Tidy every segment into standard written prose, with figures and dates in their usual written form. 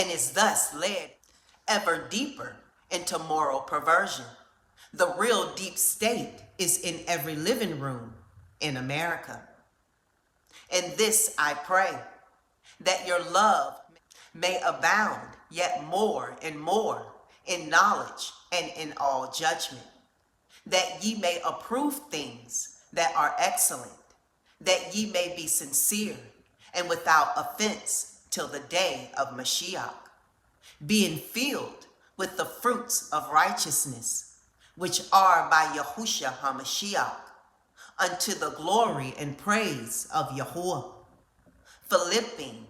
and is thus led ever deeper into moral perversion. The real deep state is in every living room in America. And this I pray, that your love may abound yet more and more in knowledge and in all judgment, that ye may approve things that are excellent, that ye may be sincere and without offense till the day of Mashiach, being filled with the fruits of righteousness, which are by Yahushua HaMashiach, unto the glory and praise of Yahuwah. Philippians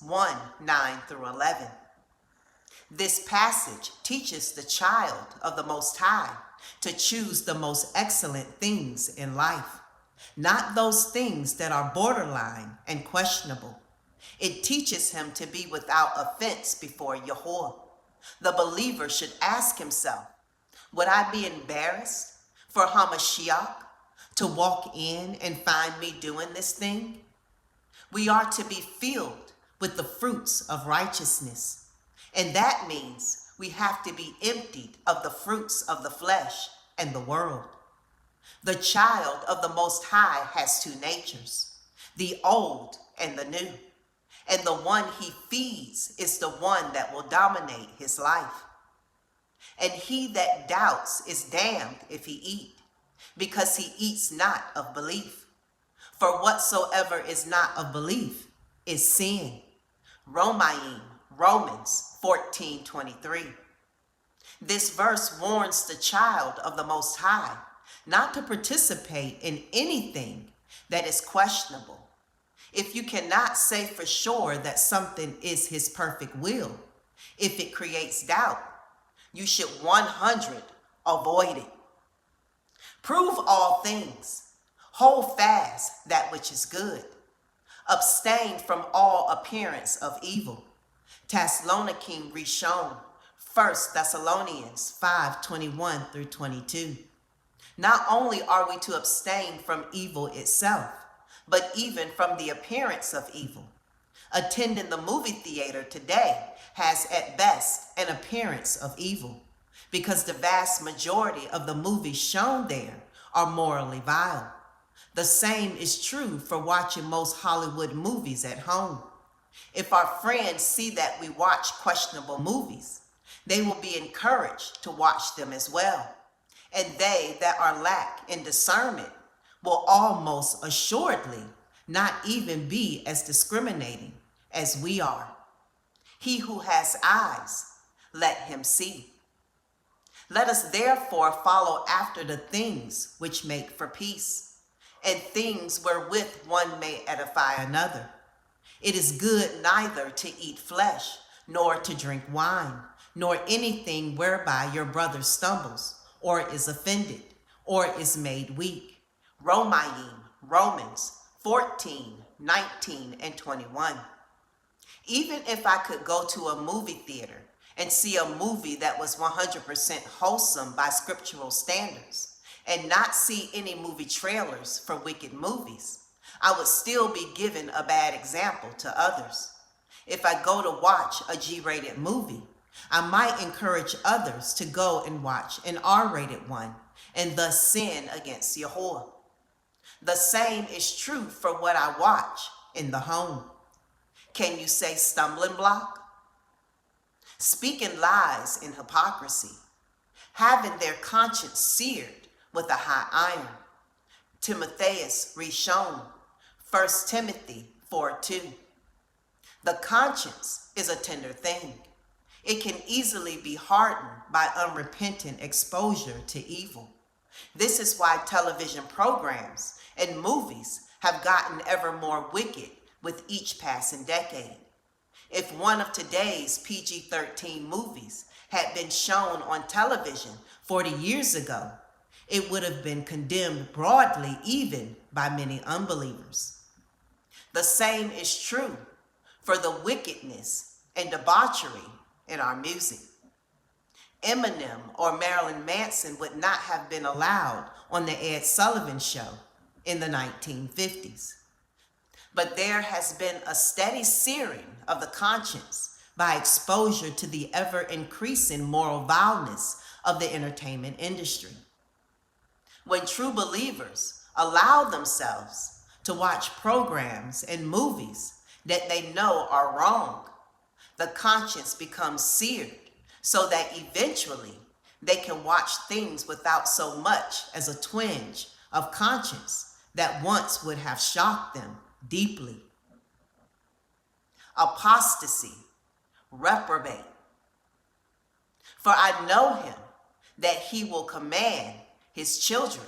1, 9 through 11. This passage teaches the child of the Most High to choose the most excellent things in life, not those things that are borderline and questionable. It teaches him to be without offense before Yahuwah. The believer should ask himself, would I be embarrassed for Hamashiach to walk in and find me doing this thing? We are to be filled with the fruits of righteousness. And that means we have to be emptied of the fruits of the flesh and the world. The child of the Most High has two natures, the old and the new. And the one he feeds is the one that will dominate his life. And he that doubts is damned if he eat, because he eats not of belief. For whatsoever is not of belief is sin. Romans 14:23. This verse warns the child of the Most High not to participate in anything that is questionable. If you cannot say for sure that something is his perfect will, if it creates doubt, you should 100 avoid it. Prove all things. Hold fast that which is good. Abstain from all appearance of evil. Thessalonican Rishon, 1 Thessalonians 5:21 through 22. Not only are we to abstain from evil itself, but even from the appearance of evil. Attending the movie theater today has at best an appearance of evil, because the vast majority of the movies shown there are morally vile. The same is true for watching most Hollywood movies at home. If our friends see that we watch questionable movies, they will be encouraged to watch them as well. And they that are lack in discernment will almost assuredly not even be as discriminating as we are. He who has eyes, let him see. Let us therefore follow after the things which make for peace, and things wherewith one may edify another. It is good neither to eat flesh, nor to drink wine, nor anything whereby your brother stumbles, or is offended, or is made weak. Romans 14, 19, and 21. Even if I could go to a movie theater and see a movie that was 100% wholesome by scriptural standards, and not see any movie trailers for wicked movies, I would still be giving a bad example to others. If I go to watch a G-rated movie, I might encourage others to go and watch an R-rated one, and thus sin against Yahuwah. The same is true for what I watch in the home. Can you say stumbling block? Speaking lies in hypocrisy, having their conscience seared with a hot iron. Timotheus Rishon, 1 Timothy 4:2. The conscience is a tender thing. It can easily be hardened by unrepentant exposure to evil. This is why television programs and movies have gotten ever more wicked with each passing decade. If one of today's PG-13 movies had been shown on television 40 years ago, it would have been condemned broadly even by many unbelievers. The same is true for the wickedness and debauchery in our music. Eminem or Marilyn Manson would not have been allowed on the Ed Sullivan Show in the 1950s. but there has been a steady searing of the conscience by exposure to the ever-increasing moral vileness of the entertainment industry. When true believers allow themselves to watch programs and movies that they know are wrong, the conscience becomes seared so that eventually they can watch things without so much as a twinge of conscience that once would have shocked them deeply. Apostasy, reprobate. For I know him, that he will command his children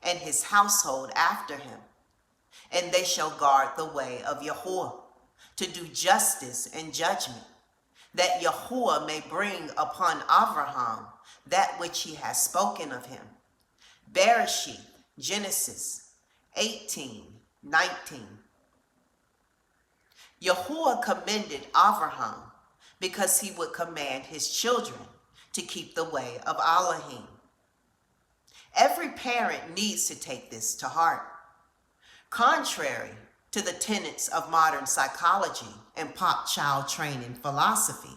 and his household after him, and they shall guard the way of Yahuwah, to do justice and judgment, that Yahuwah may bring upon Abraham that which he has spoken of him. Bereshith, Genesis 18:19. Yahuwah commended Abraham because he would command his children to keep the way of Elohim. Every parent needs to take this to heart. Contrary to the tenets of modern psychology and pop child training philosophy,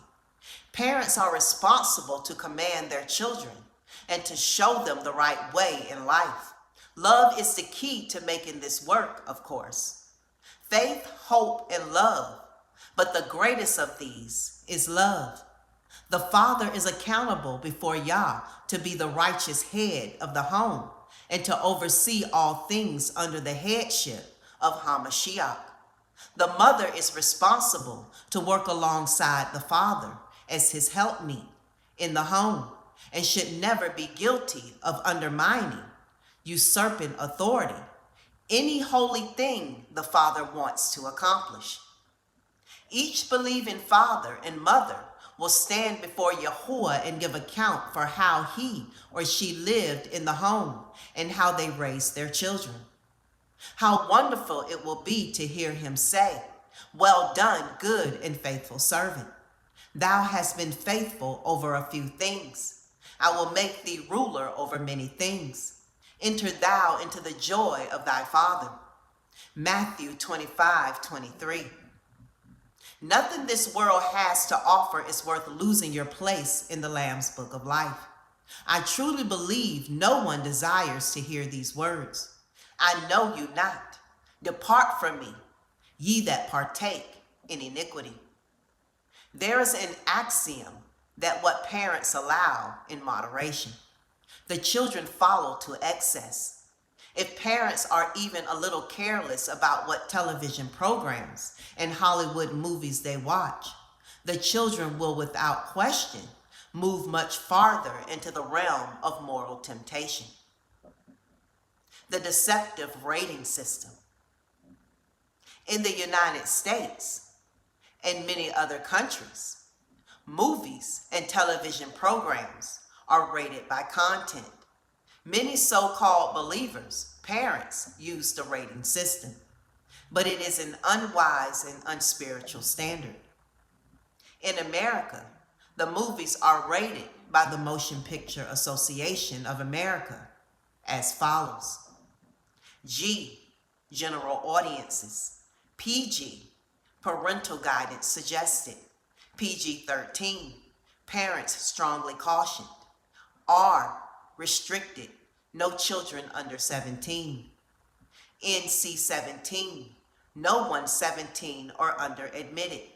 parents are responsible to command their children and to show them the right way in life. Love is the key to making this work, of course. Faith, hope, and love, but the greatest of these is love. The father is accountable before Yah to be the righteous head of the home and to oversee all things under the headship of Hamashiach. The mother is responsible to work alongside the father as his helpmeet in the home and should never be guilty of undermining, usurping authority, any holy thing the father wants to accomplish. Each believing father and mother will stand before Yahuwah and give account for how he or she lived in the home and how they raised their children. How wonderful it will be to hear him say, "Well done, good and faithful servant. Thou hast been faithful over a few things. I will make thee ruler over many things. Enter thou into the joy of thy father." Matthew 25:23. Nothing this world has to offer is worth losing your place in the Lamb's Book of Life. I truly believe no one desires to hear these words. I know you not. Depart from me, ye that partake in iniquity. There is an axiom that what parents allow in moderation, the children follow to excess. If parents are even a little careless about what television programs and Hollywood movies they watch, the children will without question move much farther into the realm of moral temptation. The deceptive rating system. In the United States and many other countries, movies and television programs are rated by content. Many so-called believers, parents, use the rating system, but it is an unwise and unspiritual standard. In America, the movies are rated by the Motion Picture Association of America as follows: G, general audiences; PG, parental guidance suggested; PG-13, parents strongly cautioned; R, restricted, no children under 17; NC-17, no one 17 or under admitted.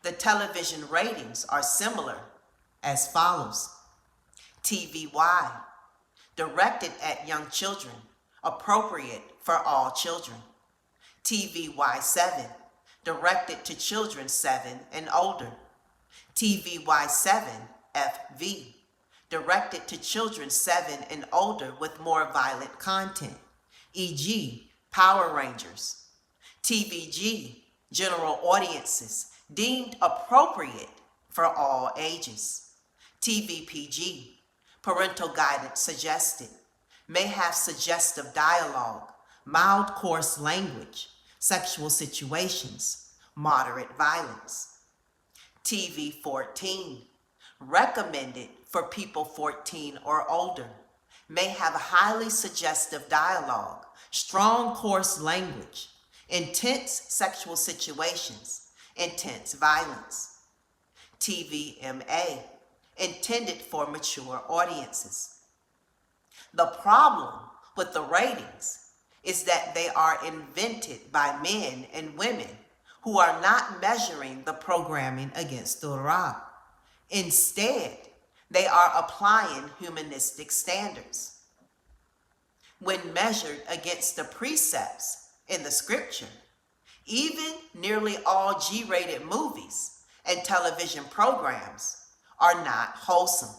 The television ratings are similar as follows: TVY, directed at young children, appropriate for all children; TVY7, directed to children 7 and older; TVY7 FV, directed to children 7 and older with more violent content, e.g. Power Rangers; TVG, general audiences, deemed appropriate for all ages; TVPG, parental guidance suggested, may have suggestive dialogue, mild coarse language, sexual situations, moderate violence; TV-14, recommended for people 14 or older, may have highly suggestive dialogue, strong coarse language, intense sexual situations, intense violence. TVMA, intended for mature audiences. The problem with the ratings is that they are invented by men and women who are not measuring the programming against Torah. Instead, they are applying humanistic standards. When measured against the precepts in the scripture, even nearly all G-rated movies and television programs are not wholesome.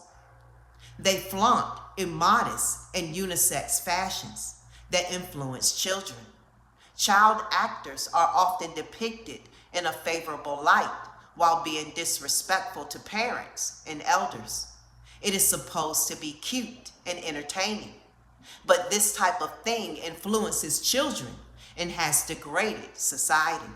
They flaunt immodest and unisex fashions that influence children. Child actors are often depicted in a favorable light while being disrespectful to parents and elders. It is supposed to be cute and entertaining, but this type of thing influences children and has degraded society.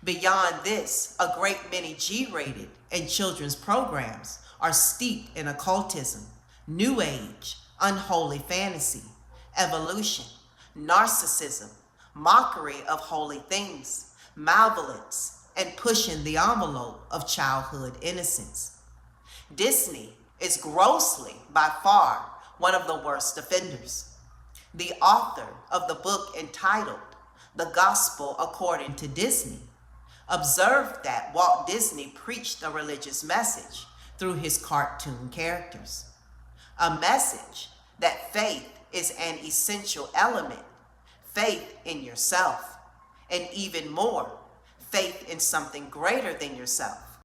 Beyond this, a great many G-rated and children's programs are steeped in occultism, new age, unholy fantasy, evolution, narcissism, mockery of holy things, malevolence, and pushing the envelope of childhood innocence. Disney is grossly, by far, one of the worst offenders. The author of the book entitled The Gospel According to Disney observed that Walt Disney preached a religious message through his cartoon characters. A message that faith is an essential element, faith in yourself, and even more, faith in something greater than yourself.